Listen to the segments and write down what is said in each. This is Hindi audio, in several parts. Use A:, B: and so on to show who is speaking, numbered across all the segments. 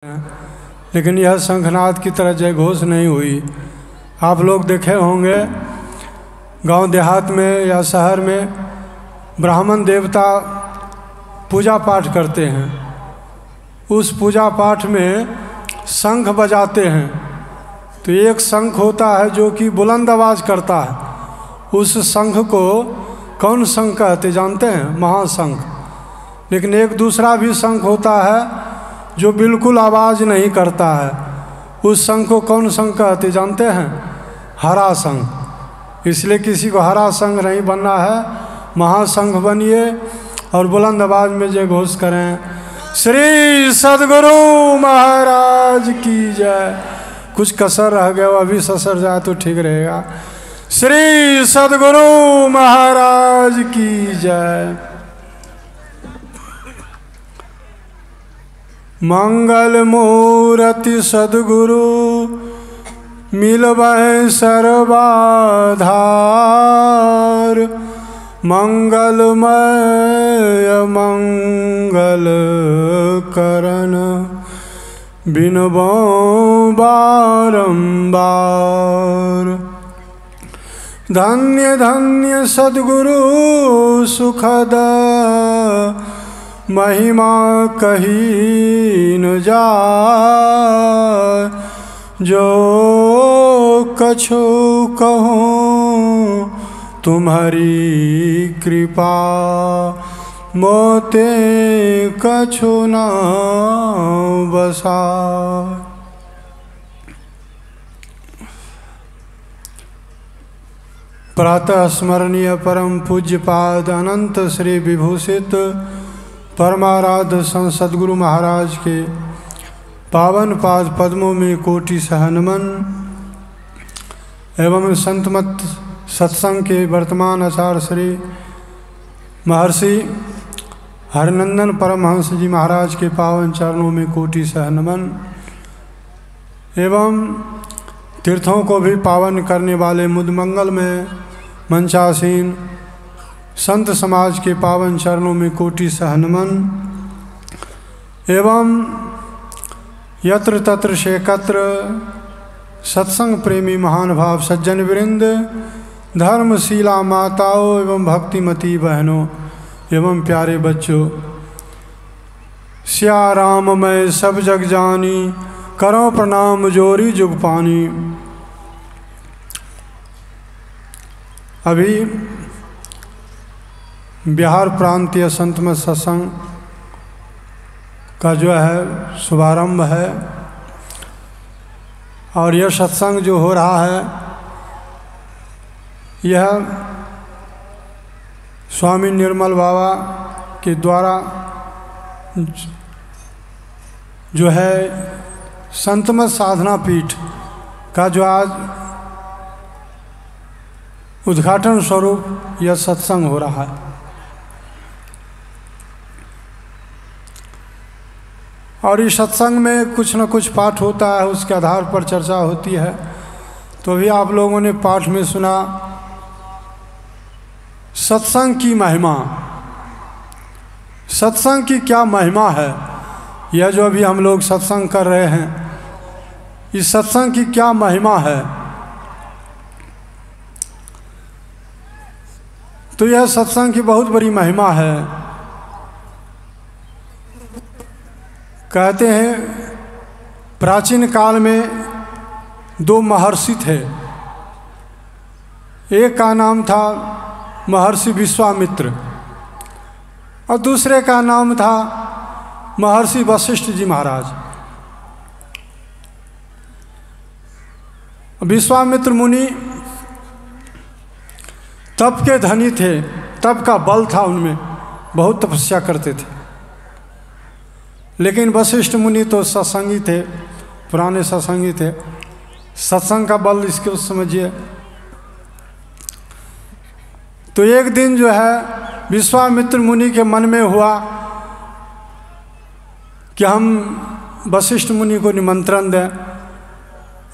A: लेकिन यह शंखनाद की तरह जय घोष नहीं हुई। आप लोग देखे होंगे गांव देहात में या शहर में ब्राह्मण देवता पूजा पाठ करते हैं। उस पूजा पाठ में शंख बजाते हैं, तो एक शंख होता है जो कि बुलंद आवाज़ करता है। उस शंख को कौन शंख कहते जानते हैं? महाशंख। लेकिन एक दूसरा भी शंख होता है जो बिल्कुल आवाज़ नहीं करता है। उस शंख को कौन शंख कहते जानते हैं? हरा शंख। इसलिए किसी को हरा शंख नहीं बनना है, महाशंख बनिए और बुलंद आवाज़ में जय घोष करें, श्री सद्गुरु महाराज की जय। कुछ कसर रह गया, अभी ससर जाए तो ठीक रहेगा। श्री सद्गुरु महाराज की जय। मंगल मूर्ति सद्गुरु मिलबै सर्वाधार, मंगलमय मंगल करण बिनबो बारंबार। धन्य धन्य सद्गुरु सुखद महिमा कही न जाय, जो कछु कहूँ तुम्हारी कृपा, मोते कछु न बसा। प्रातः स्मरणीय परम पूज्यपाद अनंत श्री विभूषित परमाराध्य संत सद्गुरु महाराज के पावन पाद पद्मों में कोटि सहनमन एवं संतमत सत्संग के वर्तमान आचार्य श्री महर्षि हरिनंदन परमहंस जी महाराज के पावन चरणों में कोटि सहनमन एवं तीर्थों को भी पावन करने वाले मुदमंगल में मंचासीन संत समाज के पावन चरणों में कोटि सहनमन एवं यत्र तत्र शेकत्र सत्संग प्रेमी महान भाव सज्जन वृंद, धर्मशीला माताओं एवं भक्तिमती बहनों एवं प्यारे बच्चों, सिया राम मैं सब जग जानी, करो प्रणाम जोरी जुग पानी। अभी बिहार प्रांतीय संतमत सत्संग का जो है शुभारंभ है और यह सत्संग जो हो रहा है यह स्वामी निर्मल बाबा के द्वारा जो है संतमत साधना पीठ का जो आज उद्घाटन स्वरूप यह सत्संग हो रहा है। और इस सत्संग में कुछ न कुछ पाठ होता है, उसके आधार पर चर्चा होती है। तो अभी आप लोगों ने पाठ में सुना सत्संग की महिमा। सत्संग की क्या महिमा है, यह जो अभी हम लोग सत्संग कर रहे हैं, इस सत्संग की क्या महिमा है। तो यह सत्संग की बहुत बड़ी महिमा है। कहते हैं प्राचीन काल में दो महर्षि थे। एक का नाम था महर्षि विश्वामित्र और दूसरे का नाम था महर्षि वशिष्ठ जी महाराज। विश्वामित्र मुनि तप के धनी थे, तप का बल था उनमें, बहुत तपस्या करते थे। लेकिन वशिष्ठ मुनि तो सत्संगी थे, पुराने सत्संगी थे। सत्संग का बल इसको समझिए। तो एक दिन जो है विश्वामित्र मुनि के मन में हुआ कि हम वशिष्ठ मुनि को निमंत्रण दें,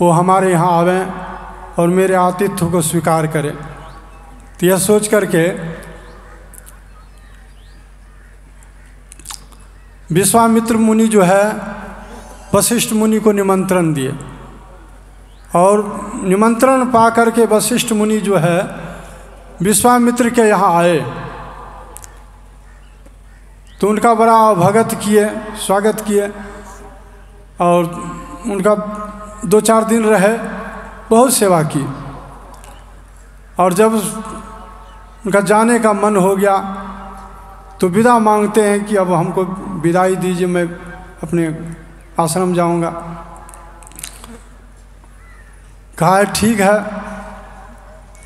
A: वो हमारे यहाँ आवें और मेरे आतिथ्य को स्वीकार करें। तो यह सोच करके विश्वामित्र मुनि जो है वशिष्ठ मुनि को निमंत्रण दिए, और निमंत्रण पा करके वशिष्ठ मुनि जो है विश्वामित्र के यहाँ आए, तो उनका बड़ा भगत किए, स्वागत किए, और उनका 2-4 दिन रहे, बहुत सेवा की। और जब उनका जाने का मन हो गया तो विदा मांगते हैं कि अब हमको विदाई दीजिए, मैं अपने आश्रम जाऊंगा। कहा ठीक है।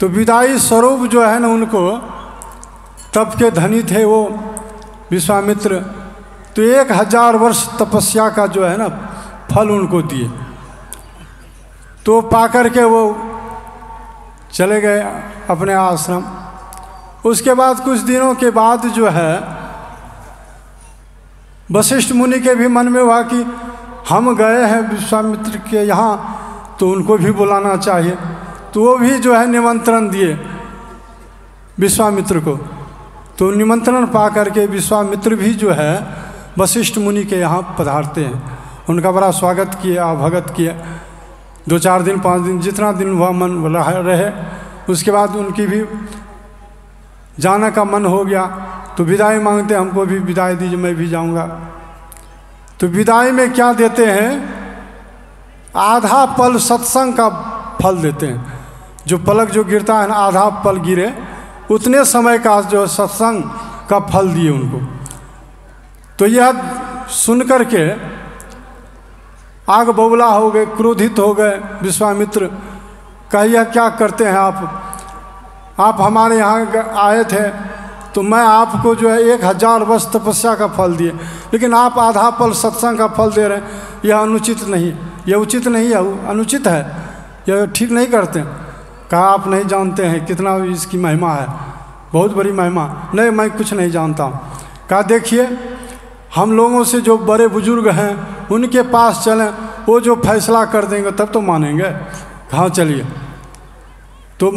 A: तो विदाई स्वरूप जो है ना, उनको तप के धनी थे वो विश्वामित्र, तो 1000 वर्ष तपस्या का जो है ना फल उनको दिए। तो पाकर के वो चले गए अपने आश्रम। उसके बाद कुछ दिनों के बाद जो है वशिष्ठ मुनि के भी मन में हुआ कि हम गए हैं विश्वामित्र के यहाँ, तो उनको भी बुलाना चाहिए। तो वो भी जो है निमंत्रण दिए विश्वामित्र को। तो निमंत्रण पा करके विश्वामित्र भी जो है वशिष्ठ मुनि के यहाँ पधारते हैं, उनका बड़ा स्वागत किए, भगत किए। 2-4 दिन 5 दिन जितना दिन हुआ मन रहे। उसके बाद उनकी भी जाने का मन हो गया, तो विदाई मांगते, हमको भी विदाई दीजिए, मैं भी जाऊंगा। तो विदाई में क्या देते हैं, आधा पल सत्संग का फल देते हैं। जो पलक जो गिरता है ना, आधा पल गिरे, उतने समय का जो सत्संग का फल दिए उनको। तो यह सुन करके आग बबूला हो गए, क्रोधित हो गए विश्वामित्र। कहिए क्या करते हैं आप हमारे यहाँ आए थे, तो मैं आपको जो है 1000 वर्ष तपस्या का फल दिए, लेकिन आप आधा पल सत्संग का फल दे रहे हैं। यह अनुचित नहीं, यह उचित नहीं है, अनुचित है, यह ठीक नहीं करते। कहा आप नहीं जानते हैं कितना इसकी महिमा है, बहुत बड़ी महिमा। नहीं, मैं कुछ नहीं जानता हूँ। कहा देखिए, हम लोगों से जो बड़े बुजुर्ग हैं उनके पास चलें, वो जो फैसला कर देंगे तब तो मानेंगे। कहाँ चलिए। तो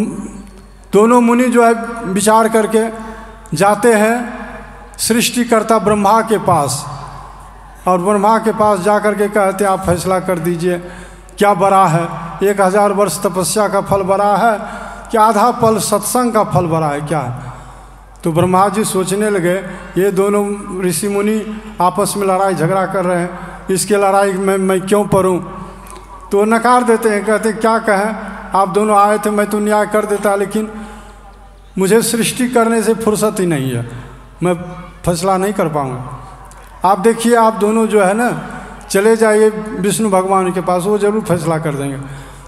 A: दोनों मुनि जो है विचार करके जाते हैं सृष्टिकर्ता ब्रह्मा के पास, और ब्रह्मा के पास जा कर के कहते हैं आप फैसला कर दीजिए, क्या बड़ा है, 1000 वर्ष तपस्या का फल बड़ा है कि आधा पल सत्संग का फल बड़ा है, क्या है। तो ब्रह्मा जी सोचने लगे, ये दोनों ऋषि मुनि आपस में लड़ाई झगड़ा कर रहे हैं, इसके लड़ाई में मैं क्यों परूं। तो नकार देते हैं, कहते हैं क्या कहें, आप दोनों आए थे, मैं तो न्याय कर देता, लेकिन मुझे सृष्टि करने से फुर्सत ही नहीं है, मैं फैसला नहीं कर पाऊंगा। आप देखिए, आप दोनों जो है ना चले जाइए विष्णु भगवान के पास, वो जरूर फैसला कर देंगे।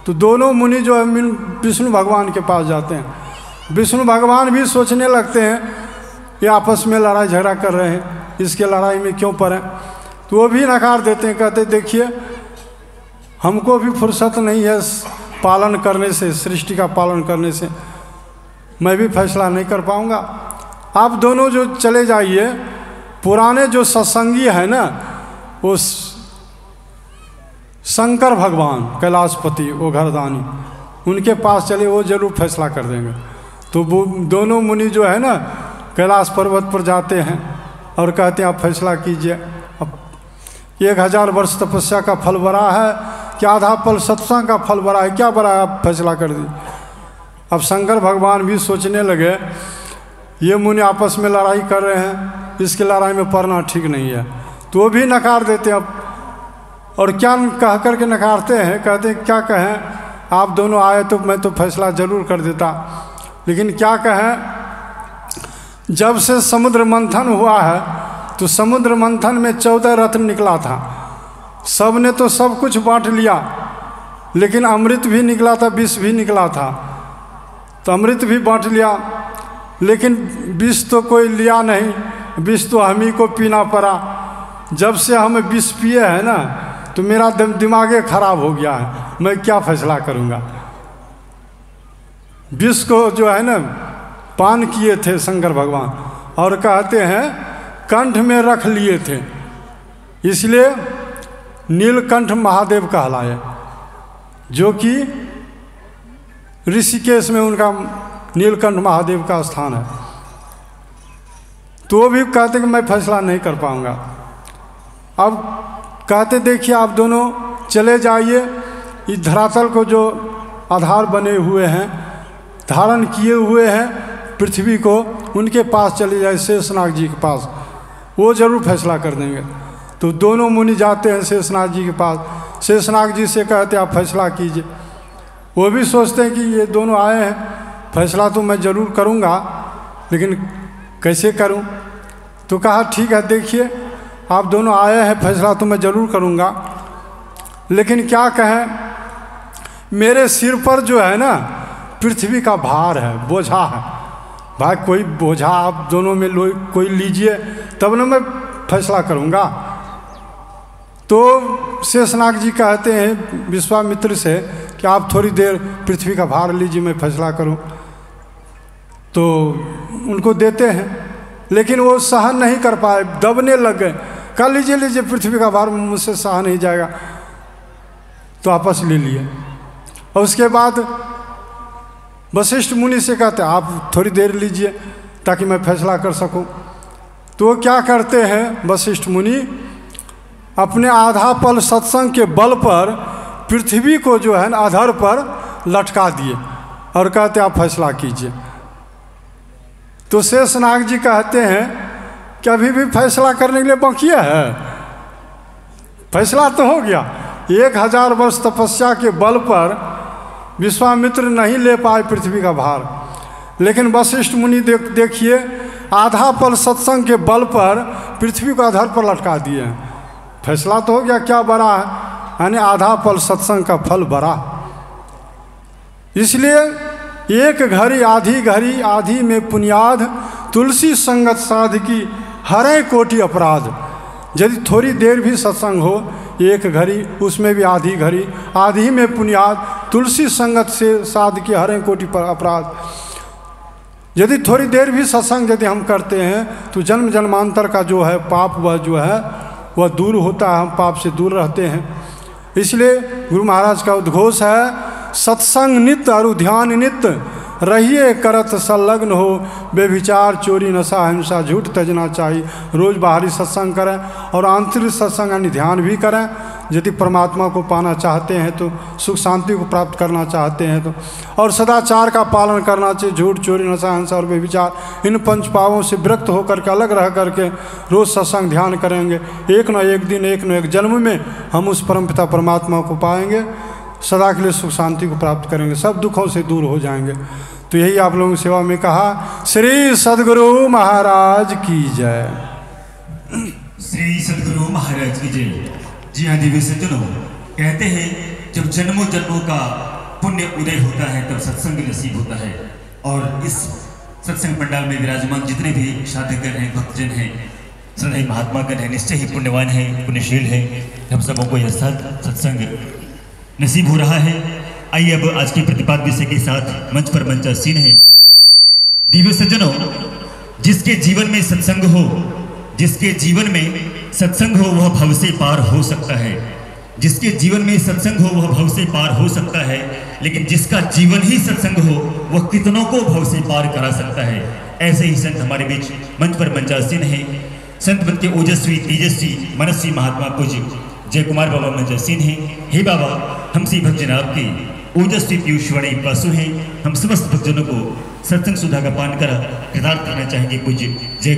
A: तो दोनों मुनि जो है विष्णु भगवान के पास जाते हैं। विष्णु भगवान भी सोचने लगते हैं ये आपस में लड़ाई झगड़ा कर रहे हैं, इसके लड़ाई में क्यों पड़े। तो वो भी नकार देते हैं, कहते देखिए हमको भी फुर्सत नहीं है पालन करने से, सृष्टि का पालन करने से, मैं भी फैसला नहीं कर पाऊंगा। आप दोनों जो चले जाइए, पुराने जो सत्संगी है ना, वो शंकर भगवान कैलाशपति वो घरदानी, उनके पास चले, वो जरूर फैसला कर देंगे। तो वो दोनों मुनि जो है ना कैलाश पर्वत पर जाते हैं और कहते हैं आप फैसला कीजिए, अब 1000 वर्ष तपस्या का फल बड़ा है कि आधा पल सत्संग का फल बड़ा है, क्या बड़ा है, आप फैसला कर दीजिए। अब शंकर भगवान भी सोचने लगे, ये मुनि आपस में लड़ाई कर रहे हैं, इसकी लड़ाई में पड़ना ठीक नहीं है। तो वो भी नकार देते हैं। अब और क्या कह कर के नकारते हैं, कहते हैं क्या कहें, आप दोनों आए तो मैं तो फैसला जरूर कर देता, लेकिन क्या कहें, जब से समुद्र मंथन हुआ है तो समुद्र मंथन में 14 रत्न निकला था, सब ने तो सब कुछ बांट लिया, लेकिन अमृत भी निकला था, विष भी निकला था। तो अमृत भी बांट लिया, लेकिन विष तो कोई लिया नहीं, विष तो हम ही को पीना पड़ा। जब से हम विष पिए हैं ना, तो मेरा दिमागे खराब हो गया है, मैं क्या फैसला करूँगा। विष को जो है ना पान किए थे शंकर भगवान, और कहते हैं कंठ में रख लिए थे, इसलिए नीलकंठ महादेव कहलाए, जो कि ऋषिकेश में उनका नीलकंठ महादेव का स्थान है। तो वो भी कहते कि मैं फैसला नहीं कर पाऊंगा। अब कहते देखिए आप दोनों चले जाइए, इस धरातल को जो आधार बने हुए हैं, धारण किए हुए हैं पृथ्वी को, उनके पास चले जाए, शेषनाग जी के पास, वो जरूर फैसला कर देंगे। तो दोनों मुनि जाते हैं शेषनाग जी के पास। शेषनाग जी से कहते आप फैसला कीजिए। वो भी सोचते हैं कि ये दोनों आए हैं, फैसला तो मैं ज़रूर करूँगा, लेकिन कैसे करूँ। तो कहा ठीक है, देखिए आप दोनों आए हैं, फैसला तो मैं ज़रूर करूँगा, लेकिन क्या कहें, मेरे सिर पर जो है ना पृथ्वी का भार है, बोझा है। भाई कोई बोझा आप दोनों में कोई लीजिए, तब ना मैं फैसला करूँगा। तो शेषनाग जी कहते हैं विश्वामित्र से कि आप थोड़ी देर पृथ्वी का भार लीजिए, मैं फैसला करूं। तो उनको देते हैं, लेकिन वो सहन नहीं कर पाए, दबने लग गए। कह लीजिए लीजिए, पृथ्वी का भार मुझसे सहा नहीं जाएगा। तो आपस ले लिए। और उसके बाद वशिष्ठ मुनि से कहते आप थोड़ी देर लीजिए ताकि मैं फैसला कर सकूं। तो वो क्या करते हैं वशिष्ठ मुनि, अपने आधा पल सत्संग के बल पर पृथ्वी को जो है आधार पर लटका दिए और कहते आप फैसला कीजिए। तो शेषनाग जी कहते हैं कि अभी भी फैसला करने के लिए बाकी है, फैसला तो हो गया। 1000 वर्ष तपस्या के बल पर विश्वामित्र नहीं ले पाए पृथ्वी का भार, लेकिन वशिष्ठ मुनि देखिए आधा पल सत्संग के बल पर पृथ्वी को आधार पर लटका दिए हैं। फैसला तो हो गया, क्या बड़ा है, यानी आधा पल सत्संग का फल बड़ा। इसलिए एक घड़ी आधी में पुण्याध, तुलसी संगत साधकी हरे कोटि अपराध। यदि थोड़ी देर भी सत्संग हो, एक घड़ी, उसमें भी आधी घड़ी, आधी में पुण्याध, तुलसी संगत से साधकी हरे कोटि पर अपराध। यदि थोड़ी देर भी सत्संग यदि हम करते हैं तो जन्म जन्मांतर का जो है पाप, वह जो है वह दूर होता है, हम पाप से दूर रहते हैं। इसलिए गुरु महाराज का उद्घोष है, सत्संग नित्य और ध्यान नित्य, रहिए करत संलग्न हो, बेविचार चोरी नशा हिंसा झूठ तजना चाहिए। रोज़ बाहरी सत्संग करें और आंतरिक सत्संग यानी ध्यान भी करें। यदि परमात्मा को पाना चाहते हैं तो, सुख शांति को प्राप्त करना चाहते हैं तो, और सदाचार का पालन करना चाहिए। झूठ चोरी नशा हिंसा और बेविचार, इन पंच पापों से विरक्त होकर के, अलग रह करके रोज़ सत्संग ध्यान करेंगे। एक न एक दिन, एक न एक जन्म में हम उस परमपिता परमात्मा को पाएंगे, सदा के लिए सुख शांति को प्राप्त करेंगे, सब दुखों से दूर हो जाएंगे। तो यही आप लोगों की सेवा में कहा। श्री सद्गुरु महाराज की जय।
B: श्री सद्गुरु महाराज की जय। जी हाँ दिव्य सज्जनों, कहते हैं जब जन्मों जन्मों का पुण्य उदय होता है तब सत्संग नसीब होता है। और इस सत्संग पंडाल में विराजमान जितने भी साधकगण हैं, भक्तजन हैं, सदैव महात्मागण हैं, निश्चय ही पुण्यवान है, पुण्यशील है। हम सबों को यह सत्संग नसीब हो रहा है। आइए अब आज के प्रतिपाद विषय के साथ मंच पर मंचासीन है। दिव्य सज्जनों, जिसके जीवन में सत्संग हो, जिसके जीवन में सत्संग हो वह भव से पार हो सकता है। जिसके जीवन में सत्संग हो वह भव से पार हो सकता है, लेकिन जिसका जीवन ही सत्संग हो वह कितनों को भव से पार करा सकता है। ऐसे ही संत हमारे बीच मंच पर मंचासीन है। संत मत के ओजस्वी तेजस्वी मनस्वी महात्मा पूज्य जय कुमार बाबा मंचासीन है। हे बाबा, हम सी भक्तजन आपके ओजस्वी पीयूष वाणी पासु हैं। हम समस्त भक्तजनों को सत्संग सुधा का पान करा कृतार्थ करना चाहेंगे। पूज्य जय